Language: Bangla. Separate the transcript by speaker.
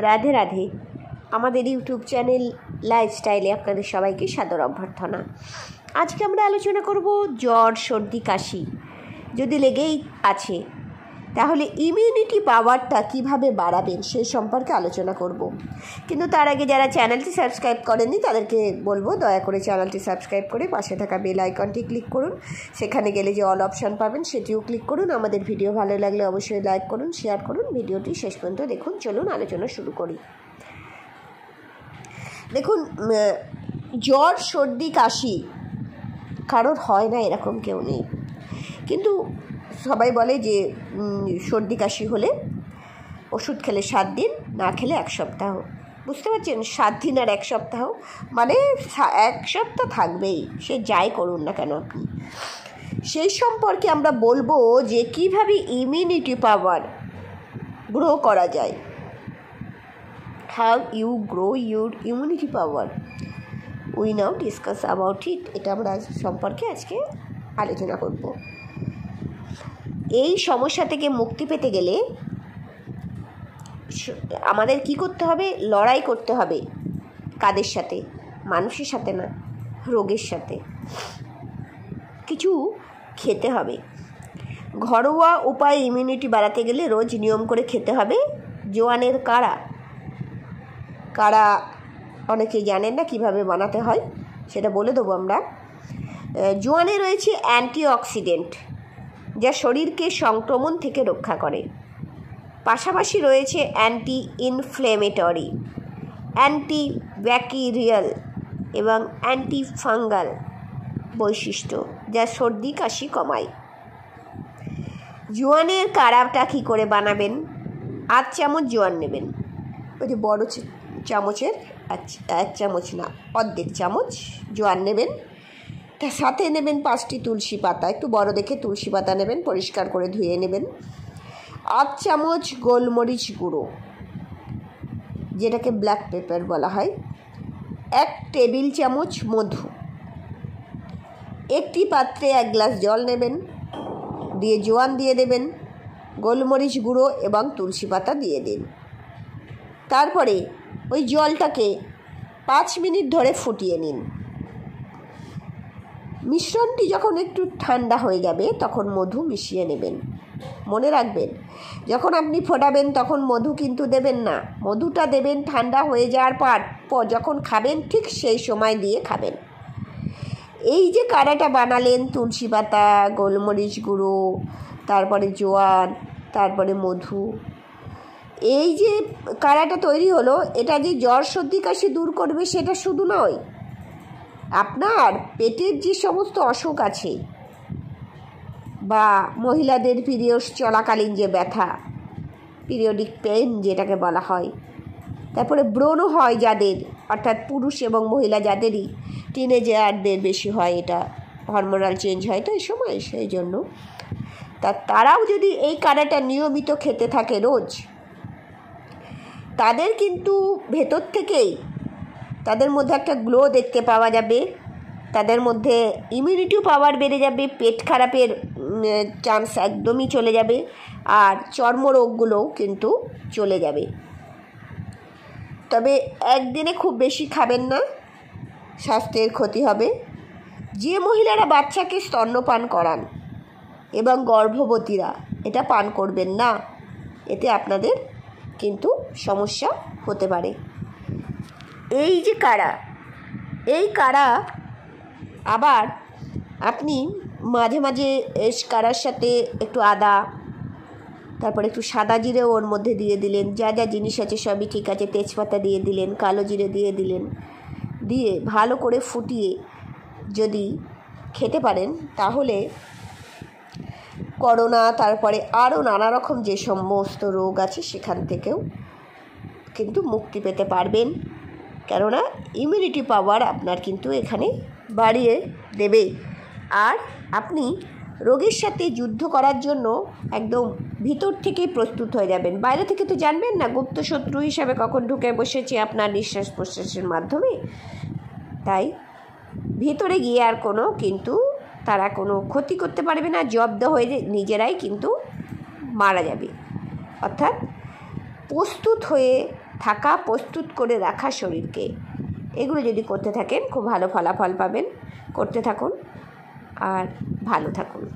Speaker 1: রাধে রাধে। আমাদের ইউটিউব চ্যানেল লাইফস্টাইলে আপনাদের সবাইকে সাদর অভ্যর্থনা। আজকে আমরা আলোচনা করব জ্বর, সর্দি, কাশি যদি লেগেই আছে তাহলে ইমিউনিটি পাওয়ারটা কিভাবে বাড়াবেন সেই সম্পর্কে আলোচনা করব। কিন্তু তার আগে যারা চ্যানেলটি সাবস্ক্রাইব করেননি তাদেরকে বলবো দয়া করে চ্যানেলটি সাবস্ক্রাইব করে পাশে থাকা বেল আইকনটি ক্লিক করুন। সেখানে গেলে যে অল অপশান পাবেন সেটিও ক্লিক করুন। আমাদের ভিডিও ভালো লাগলে অবশ্যই লাইক করুন, শেয়ার করুন। ভিডিওটি শেষ পর্যন্ত দেখুন। চলুন আলোচনা শুরু করি। দেখুন, জ্বর, সর্দি, কাশি কারোর হয় না এরকম কেউ নেই, কিন্তু সবাই বলে যে সর্দি কাশি হলে ওষুধ খেলে 7 দিন, না খেলে 1 সপ্তাহ। বুঝতে পারছেন? 7 দিন আর 1 সপ্তাহ মানে 1 সপ্তাহ থাকবেই, সে যাই করুন না কেন আপনি। সেই সম্পর্কে আমরা বলবো যে কিভাবে ইমিউনিটি পাওয়ার গ্রো করা যায়। How you grow your immunity power, we now discuss about it. এটা আমরা সম্পর্কে আজকে আলোচনা করব। এই সমস্যা থেকে মুক্তি পেতে গেলে আমাদের কি করতে হবে? লড়াই করতে হবে। কাদের সাথে? মানুষের সাথে না, রোগের সাথে। কিছু খেতে হবে। ঘরোয়া উপায়ে ইমিউনিটি বাড়াতে গেলে রোজ নিয়ম করে খেতে হবে জোয়ানের কাড়া। অনেকেই জানেন না কিভাবে বানাতে হয়, সেটা বলে দেবো আমরা। জোয়ানে রয়েছে অ্যান্টিঅক্সিডেন্ট, যা শরীরকে সংক্রমণ থেকে রক্ষা করে। পাশাপাশি রয়েছে অ্যান্টি ইনফ্লেমেটরি, অ্যান্টি ব্যাকটেরিয়াল এবং অ্যান্টি ফাঙ্গাল বৈশিষ্ট্য, যা সর্দি কাশি কমায়। জোয়ানের কাড়াটা কী করে বানাবেন? 8 চামচ জোয়ান নেবেন। ওই যে বড় চামচের 1 চামচ না, অর্ধেক চামচ জোয়ান নেবেন। তার সাথে নেবেন 5টি তুলসী পাতা, একটু বড় দেখে তুলসী পাতা নেবেন, পরিষ্কার করে ধুয়ে নেবেন। 8 চামচ গোলমরিচ গুঁড়ো, যেটাকে ব্ল্যাক পেপার বলা হয়। 1 টেবিল চামচ মধু। একটি পাত্রে 1 গ্লাস জল নেবেন, দিয়ে জোয়ান দিয়ে দেবেন, গোলমরিচ গুঁড়ো এবং তুলসী পাতা দিয়ে দিন। তারপরে ওই জলটাকে 5 মিনিট ধরে ফুটিয়ে নিন। মিশ্রণটি যখন একটু ঠান্ডা হয়ে যাবে তখন মধু মিশিয়ে নেবেন। মনে রাখবেন, যখন আপনি ফোটাবেন তখন মধু কিন্তু দেবেন না, মধুটা দেবেন ঠান্ডা হয়ে যাওয়ার পর যখন খাবেন ঠিক সেই সময় দিয়ে খাবেন। এই যে কাড়াটা বানালেন, তুলসী পাতা, গোলমরিচ গুঁড়ো, তারপরে জোয়ান, তারপরে মধু, এই যে কাড়াটা তৈরি হলো, এটা যে জ্বর, সর্দি, কাশি দূর করবে সেটা শুধু নয়, আপনার পেটের যে সমস্ত অসুখ আছে বা মহিলাদের পিরিয়ডস চলাকালীন যে ব্যথা, পিরিয়ডিক পেইন যেটাকে বলা হয়, তারপরে ব্রণ হয় যাদের, অর্থাৎ পুরুষ এবং মহিলা যাদেরই, টিনেজারদের বেশি হয়, এটা হরমোনাল চেঞ্জ হয় তো এই সময়, সেই জন্য তারাও যদি এই কাড়াটা নিয়মিত খেতে থাকে রোজ, তাদের কিন্তু ভেতর থেকেই তাদের মধ্যে একটা গ্লো দেখতে পাওয়া যাবে, তাদের মধ্যে ইমিউনিটি পাওয়ার বেড়ে যাবে, পেট খারাপের চান্স একদমই চলে যাবে, আর চর্মরোগগুলোও কিন্তু চলে যাবে। তবে একদিনে খুব বেশি খাবেন না, স্বাস্থ্যের ক্ষতি হবে। যে মহিলারা বাচ্চাকে স্তন্যপান করান এবং গর্ভবতীরা এটা পান করবেন না, এতে আপনাদের কিন্তু সমস্যা হতে পারে। এই যে কাড়া, এই কাড়া আবার আপনি মাঝে মাঝে কাড়ার সাথে একটু আদা, তারপরে একটু সাদা জিরেও ওর মধ্যে দিয়ে দিলেন, যা যা জিনিস আছে সবই ঠিক আছে, তেজপাতা দিয়ে দিলেন, কালো জিরে দিয়ে দিলেন, দিয়ে ভালো করে ফুটিয়ে যদি খেতে পারেন তাহলে করোনা, তারপরে আরও নানা রকম যে সমস্ত রোগ আছে সেখান থেকেও কিন্তু মুক্তি পেতে পারবেন। কেননা ইমিউনিটি পাওয়ার আপনার কিন্তু এখানে বাড়িয়ে দেবে, আর আপনি রোগের সাথে যুদ্ধ করার জন্য একদম ভিতর থেকেই প্রস্তুত হয়ে যাবেন। বাইরে থেকে তো জানবেন না গুপ্ত শত্রু হিসাবে কখন ঢুকে বসেছে আপনার নিঃশ্বাস প্রশ্বাসের মাধ্যমে, তাই ভিতরে গিয়ে আর তারা কোনো ক্ষতি করতে পারবে না, জব্দ হয়ে নিজেরাই কিন্তু মারা যাবে। অর্থাৎ প্রস্তুত হয়ে থাকা, প্রস্তুত করে রাখা শরীরকে, এগুলো যদি করতে থাকেন খুব ভালো ফলাফল পাবেন। করতে থাকুন আর ভালো থাকুন।